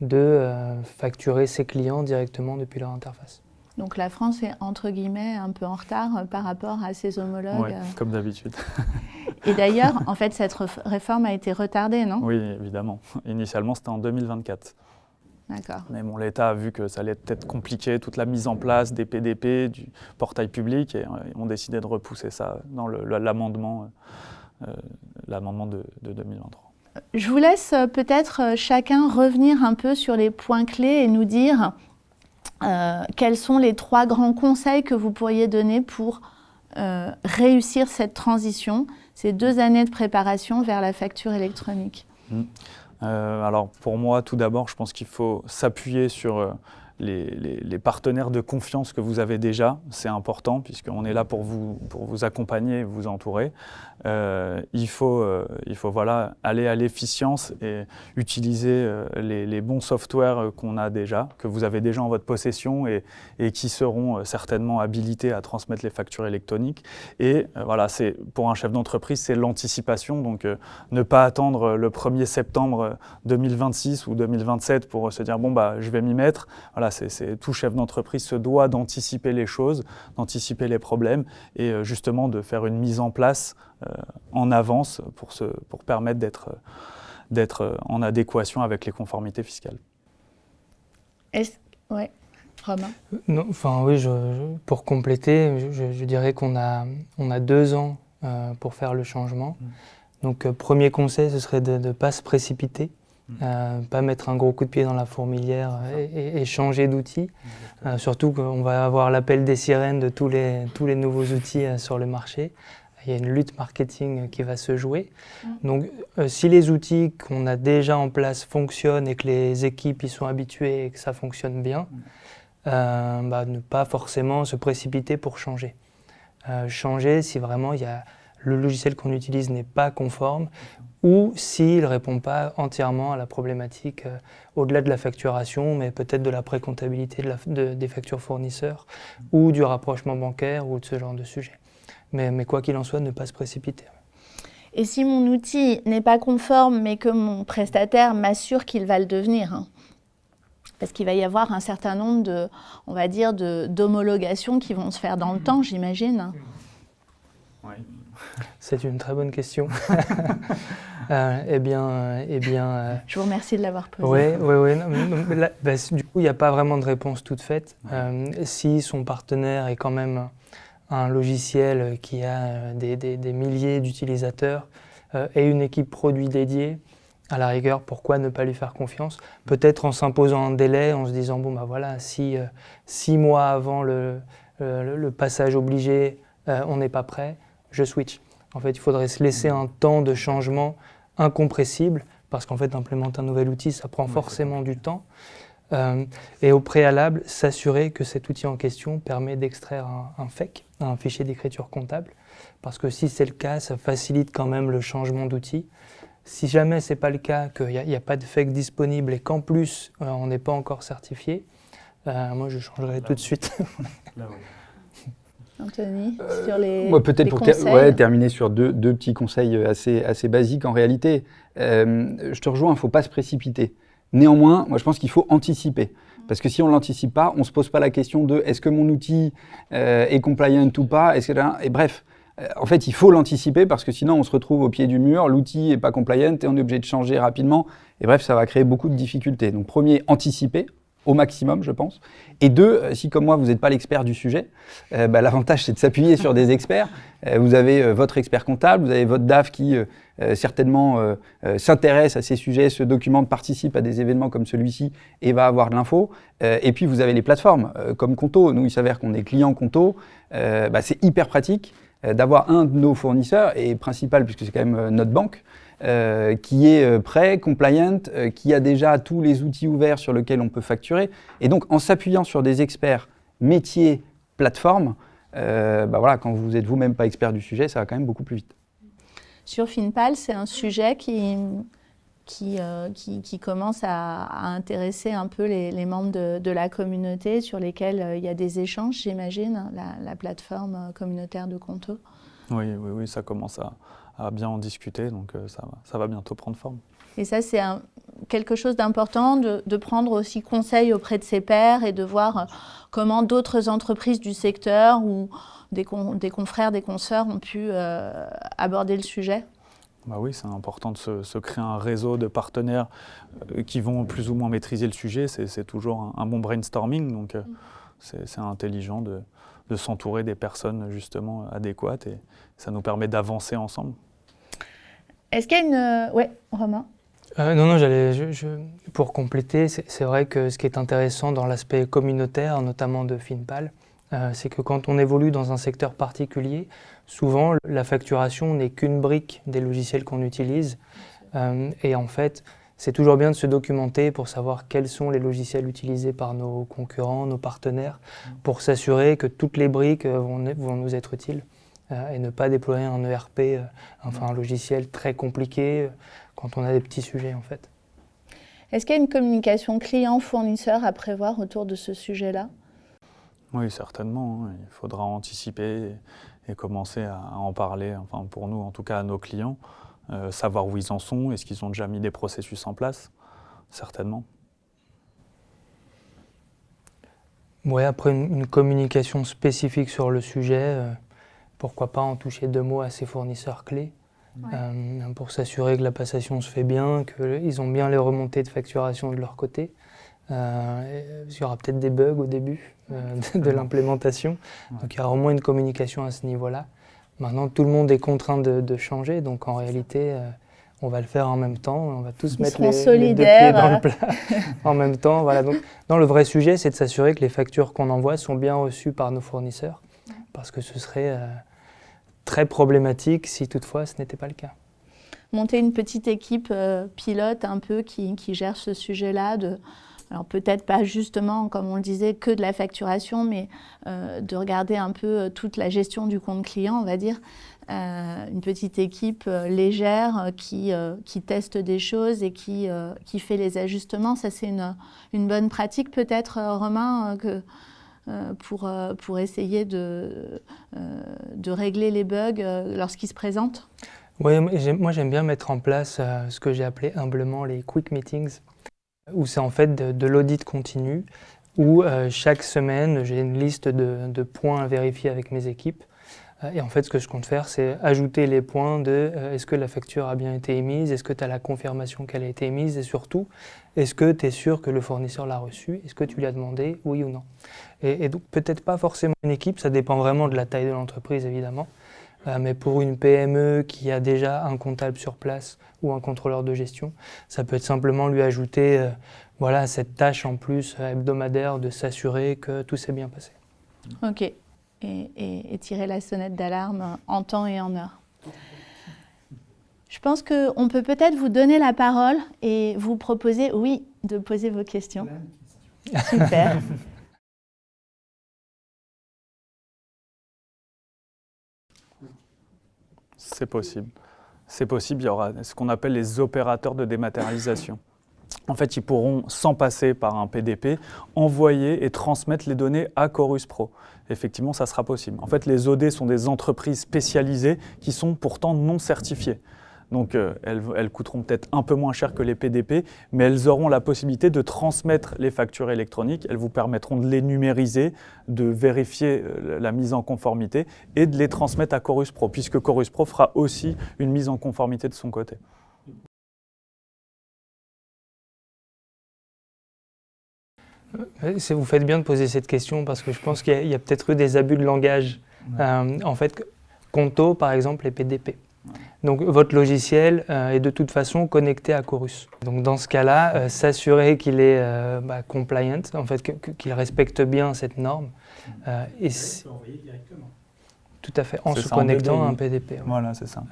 de facturer ses clients directement depuis leur interface. Donc la France est entre guillemets un peu en retard par rapport à ses homologues. Oui, comme d'habitude. Et d'ailleurs, en fait, cette réforme a été retardée, non? Oui, évidemment. Initialement, c'était en 2024. D'accord. Mais bon, l'État a vu que ça allait être compliqué, toute la mise en place des PDP, du portail public, et ont décidé de repousser ça dans l'amendement de 2023. Je vous laisse peut-être chacun revenir un peu sur les points clés et nous dire quels sont les 3 grands conseils que vous pourriez donner pour réussir cette transition, ces 2 années de préparation vers la facture électronique. Alors pour moi, tout d'abord, je pense qu'il faut s'appuyer sur les partenaires de confiance que vous avez déjà. C'est important puisqu'on est là pour vous accompagner et vous entourer. il faut voilà, aller à l'efficience et utiliser les bons softwares qu'on a déjà, que vous avez déjà en votre possession et qui seront certainement habilités à transmettre les factures électroniques. Et voilà, pour un chef d'entreprise, c'est l'anticipation. Donc ne pas attendre le 1er septembre 2026 ou 2027 pour se dire bon bah je vais m'y mettre. Voilà, tout chef d'entreprise se doit d'anticiper les choses, d'anticiper les problèmes et justement de faire une mise en place en avance pour permettre d'être en adéquation avec les conformités fiscales. Ouais, Romain. Non, enfin oui, pour compléter, je dirais qu'on a 2 ans pour faire le changement. Donc premier conseil, ce serait de ne pas se précipiter. Pas mettre un gros coup de pied dans la fourmilière et changer d'outil. Surtout qu'on va avoir l'appel des sirènes de tous les nouveaux outils sur le marché. Il y a une lutte marketing qui va se jouer. Donc si les outils qu'on a déjà en place fonctionnent et que les équipes y sont habituées et que ça fonctionne bien, ne pas forcément se précipiter pour changer. Changer si vraiment le logiciel qu'on utilise n'est pas conforme ou s'il ne répond pas entièrement à la problématique au-delà de la facturation, mais peut-être de la pré-comptabilité des factures fournisseurs ou du rapprochement bancaire ou de ce genre de sujet. Mais quoi qu'il en soit, ne pas se précipiter. Et si mon outil n'est pas conforme, mais que mon prestataire m'assure qu'il va le devenir, parce qu'il va y avoir un certain nombre d'homologations qui vont se faire dans le temps, j'imagine. Oui. C'est une très bonne question. Je vous remercie de l'avoir posée. Oui. Du coup, il n'y a pas vraiment de réponse toute faite. Si son partenaire est quand même un logiciel qui a des milliers d'utilisateurs et une équipe produit dédiée, à la rigueur, pourquoi ne pas lui faire confiance? Peut-être en s'imposant un délai, en se disant, bon bah voilà, si 6 mois avant le passage obligé, on n'est pas prêt, je switch. En fait, il faudrait se laisser un temps de changement incompressible, parce qu'en fait, implémenter un nouvel outil, ça prend forcément du temps. Et au préalable, s'assurer que cet outil en question permet d'extraire un FEC, un fichier d'écriture comptable, parce que si c'est le cas, ça facilite quand même le changement d'outil. Si jamais ce n'est pas le cas, qu'il n'y a pas de FEC disponible et qu'en plus on n'est pas encore certifié, moi je changerai tout de suite. Anthony, sur les moi, peut-être pour terminer sur deux petits conseils assez basiques en réalité. Je te rejoins, il ne faut pas se précipiter. Néanmoins, moi je pense qu'il faut anticiper. Parce que si on ne l'anticipe pas, on ne se pose pas la question de est-ce que mon outil est compliant ou pas, et bref, en fait il faut l'anticiper parce que sinon on se retrouve au pied du mur, l'outil n'est pas compliant et on est obligé de changer rapidement. Et bref, ça va créer beaucoup de difficultés. Donc premier, anticiper au maximum, je pense. Et 2, si comme moi, vous n'êtes pas l'expert du sujet, l'avantage, c'est de s'appuyer sur des experts. Vous avez votre expert comptable, vous avez votre DAF qui certainement s'intéresse à ces sujets, se documente, participe à des événements comme celui-ci et va avoir de l'info. Et puis, vous avez les plateformes comme Conto. Nous, il s'avère qu'on est client Conto. C'est hyper pratique d'avoir un de nos fournisseurs, et principal, puisque c'est quand même notre banque, qui est prêt, compliant, qui a déjà tous les outils ouverts sur lesquels on peut facturer. Et donc, en s'appuyant sur des experts métiers, plateformes, quand vous êtes vous-même pas expert du sujet, ça va quand même beaucoup plus vite. Sur Finpal, c'est un sujet qui commence à intéresser un peu les membres de la communauté, sur lesquels il y a des échanges, j'imagine, la plateforme communautaire de Conto. Oui, ça commence à bien en discuter, donc ça va bientôt prendre forme. Et ça, c'est quelque chose d'important, de prendre aussi conseil auprès de ses pairs et de voir comment d'autres entreprises du secteur ou des confrères, des consoeurs ont pu aborder le sujet. Oui, c'est important de se créer un réseau de partenaires qui vont plus ou moins maîtriser le sujet. C'est toujours un bon brainstorming, donc c'est intelligent de s'entourer des personnes justement adéquates et ça nous permet d'avancer ensemble. Est-ce qu'il y a une... Oui, Romain ? Non, pour compléter, c'est vrai que ce qui est intéressant dans l'aspect communautaire, notamment de Finpal, c'est que quand on évolue dans un secteur particulier, souvent la facturation n'est qu'une brique des logiciels qu'on utilise. Et en fait, c'est toujours bien de se documenter pour savoir quels sont les logiciels utilisés par nos concurrents, nos partenaires, pour s'assurer que toutes les briques vont nous être utiles. et ne pas déployer un ERP, enfin un logiciel très compliqué quand on a des petits sujets en fait. Est-ce qu'il y a une communication client-fournisseur à prévoir autour de ce sujet-là? Oui, certainement. Il faudra anticiper et commencer à en parler, enfin pour nous en tout cas à nos clients, savoir où ils en sont, est-ce qu'ils ont déjà mis des processus en place? Certainement. Oui, après une communication spécifique sur le sujet, pourquoi pas en toucher 2 mots à ses fournisseurs clés, pour s'assurer que la passation se fait bien, qu'ils ont bien les remontées de facturation de leur côté. Il y aura peut-être des bugs au début de l'implémentation, donc il y aura au moins une communication à ce niveau-là. Maintenant, tout le monde est contraint de changer, donc en réalité, on va le faire en même temps, on va tous mettre les 2 pieds dans le plat en même temps. Voilà. Donc, le vrai sujet, c'est de s'assurer que les factures qu'on envoie sont bien reçues par nos fournisseurs, parce que ce serait très problématique si toutefois ce n'était pas le cas. Monter une petite équipe pilote un peu qui gère ce sujet-là, alors peut-être pas justement, comme on le disait, que de la facturation, mais de regarder un peu toute la gestion du compte client, on va dire. Une petite équipe légère qui teste des choses et qui fait les ajustements. Ça, c'est une bonne pratique peut-être, Romain, pour essayer de régler les bugs lorsqu'ils se présentent. Oui, moi j'aime bien mettre en place ce que j'ai appelé humblement les quick meetings, où c'est en fait de l'audit continu, où chaque semaine j'ai une liste de points à vérifier avec mes équipes. Et en fait, ce que je compte faire, c'est ajouter les points de est-ce que la facture a bien été émise, est-ce que tu as la confirmation qu'elle a été émise, et surtout, est-ce que tu es sûr que le fournisseur l'a reçue, est-ce que tu lui as demandé, oui ou non. Et donc, peut-être pas forcément une équipe, ça dépend vraiment de la taille de l'entreprise, évidemment. Mais pour une PME qui a déjà un comptable sur place ou un contrôleur de gestion, ça peut être simplement lui ajouter voilà, cette tâche en plus hebdomadaire de s'assurer que tout s'est bien passé. Ok. Et tirer la sonnette d'alarme en temps et en heure. Je pense qu'on peut peut-être vous donner la parole et vous proposer, oui, de poser vos questions. Super. C'est possible. C'est possible, il y aura ce qu'on appelle les opérateurs de dématérialisation. En fait, ils pourront, sans passer par un PDP, envoyer et transmettre les données à Chorus Pro. Effectivement, ça sera possible. En fait, les OD sont des entreprises spécialisées qui sont pourtant non certifiées. Donc, elles coûteront peut-être un peu moins cher que les PDP, mais elles auront la possibilité de transmettre les factures électroniques. Elles vous permettront de les numériser, de vérifier la mise en conformité et de les transmettre à Chorus Pro, puisque Chorus Pro fera aussi une mise en conformité de son côté. Vous faites bien de poser cette question parce que je pense qu'il y a peut-être eu des abus de langage. En fait, Conto, par exemple, est PDP. Donc votre logiciel est de toute façon connecté à Chorus. Donc dans ce cas-là, s'assurer qu'il est compliant, en fait, qu'il respecte bien cette norme. Et peut envoyer directement. Tout à fait, en se connectant à un PDP. Ouais. Voilà, c'est ça.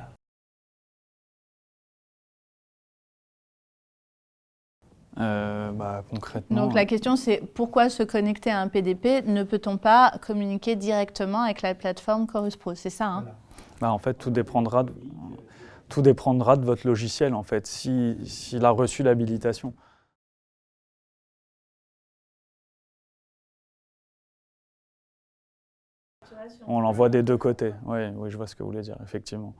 Concrètement. Donc la question c'est pourquoi se connecter à un PDP? Ne peut-on pas communiquer directement avec la plateforme Chorus Pro? C'est ça, hein? En fait, tout dépendra de votre logiciel, en fait, s'il a reçu l'habilitation. On l'envoie des deux côtés. Oui, je vois ce que vous voulez dire, effectivement.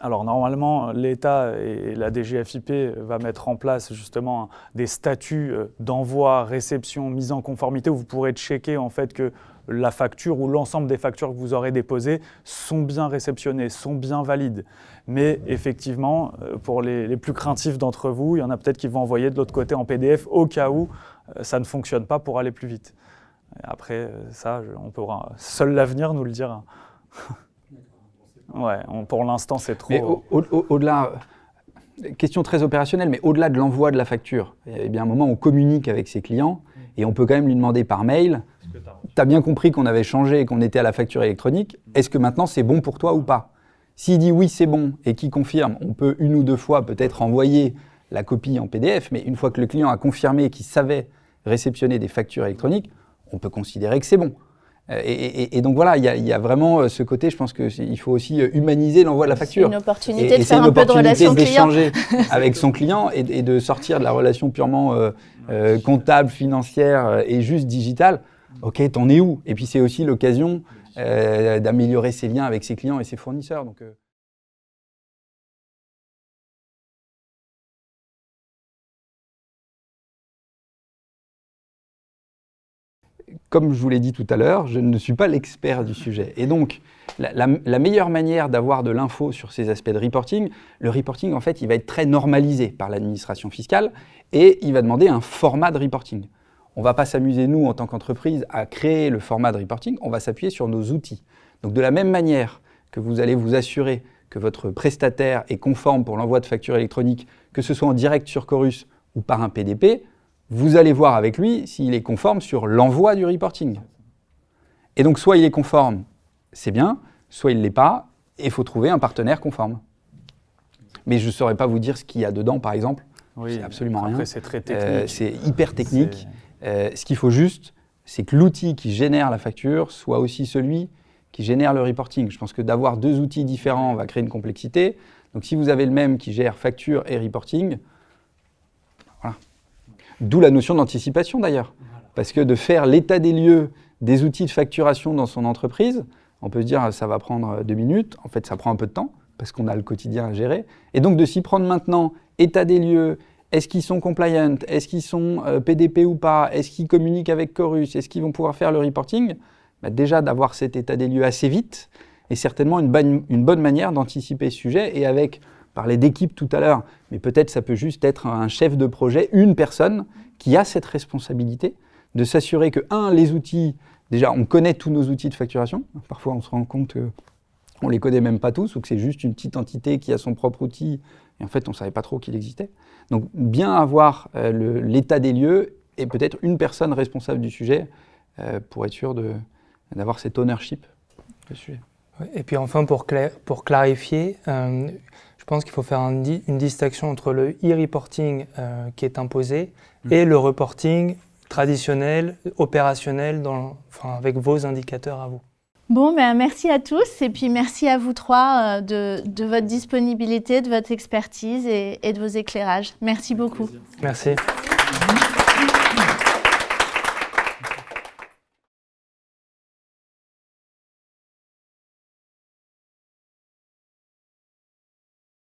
Alors normalement, l'État et la DGFiP va mettre en place justement des statuts d'envoi, réception, mise en conformité où vous pourrez checker en fait que la facture ou l'ensemble des factures que vous aurez déposées sont bien réceptionnées, sont bien valides. Mais effectivement, pour les plus craintifs d'entre vous, il y en a peut-être qui vont envoyer de l'autre côté en PDF au cas où ça ne fonctionne pas pour aller plus vite. Et après, ça, on pourra, seul l'avenir nous le dira. Ouais, pour l'instant, c'est trop... Mais au-delà, question très opérationnelle, mais au-delà de l'envoi de la facture, il y a bien un moment où on communique avec ses clients et on peut quand même lui demander par mail, tu as bien compris qu'on avait changé et qu'on était à la facture électronique, est-ce que maintenant c'est bon pour toi ou pas? S'il dit oui, c'est bon et qu'il confirme, on peut une ou deux fois peut-être envoyer la copie en PDF, mais une fois que le client a confirmé qu'il savait réceptionner des factures électroniques, on peut considérer que c'est bon. Et donc voilà, il y a vraiment ce côté, je pense qu'il faut aussi humaniser l'envoi de la facture. C'est une opportunité de faire un peu de relation client. d'échanger avec son client et de sortir de la relation purement comptable, financière et juste digitale. Ok, t'en es où? Et puis c'est aussi l'occasion d'améliorer ses liens avec ses clients et ses fournisseurs. Donc, comme je vous l'ai dit tout à l'heure, je ne suis pas l'expert du sujet. Et donc, la meilleure manière d'avoir de l'info sur ces aspects de reporting, le reporting, en fait, il va être très normalisé par l'administration fiscale et il va demander un format de reporting. On ne va pas s'amuser, nous, en tant qu'entreprise, à créer le format de reporting, on va s'appuyer sur nos outils. Donc, de la même manière que vous allez vous assurer que votre prestataire est conforme pour l'envoi de factures électroniques, que ce soit en direct sur Chorus ou par un PDP, vous allez voir avec lui s'il est conforme sur l'envoi du reporting. Et donc, soit il est conforme, c'est bien, soit il ne l'est pas, et il faut trouver un partenaire conforme. Mais je ne saurais pas vous dire ce qu'il y a dedans, par exemple. Oui, c'est absolument rien. C'est très technique. C'est hyper technique. Ce qu'il faut juste, c'est que l'outil qui génère la facture soit aussi celui qui génère le reporting. Je pense que d'avoir deux outils différents va créer une complexité. Donc, si vous avez le même qui gère facture et reporting, voilà. D'où la notion d'anticipation d'ailleurs. Parce que de faire l'état des lieux des outils de facturation dans son entreprise, on peut se dire ça va prendre 2 minutes, en fait ça prend un peu de temps, parce qu'on a le quotidien à gérer. Et donc de s'y prendre maintenant, état des lieux, est-ce qu'ils sont compliant, est-ce qu'ils sont PDP ou pas, est-ce qu'ils communiquent avec Chorus, est-ce qu'ils vont pouvoir faire le reporting, déjà d'avoir cet état des lieux assez vite est certainement une bonne manière d'anticiper ce sujet. Et avec, parler d'équipe tout à l'heure, mais peut-être ça peut juste être un chef de projet, une personne qui a cette responsabilité de s'assurer que, les outils, déjà on connaît tous nos outils de facturation, parfois on se rend compte qu'on ne les connaît même pas tous, ou que c'est juste une petite entité qui a son propre outil, et en fait on ne savait pas trop qu'il existait. Donc bien avoir l'état des lieux et peut-être une personne responsable du sujet pour être sûr d'avoir cet ownership du sujet. Et puis enfin, pour clarifier, je pense qu'il faut faire une distinction entre le e-reporting qui est imposé et le reporting traditionnel, opérationnel, avec vos indicateurs à vous. Bon, merci à tous et puis merci à vous trois de votre disponibilité, de votre expertise et de vos éclairages. Merci beaucoup. Merci.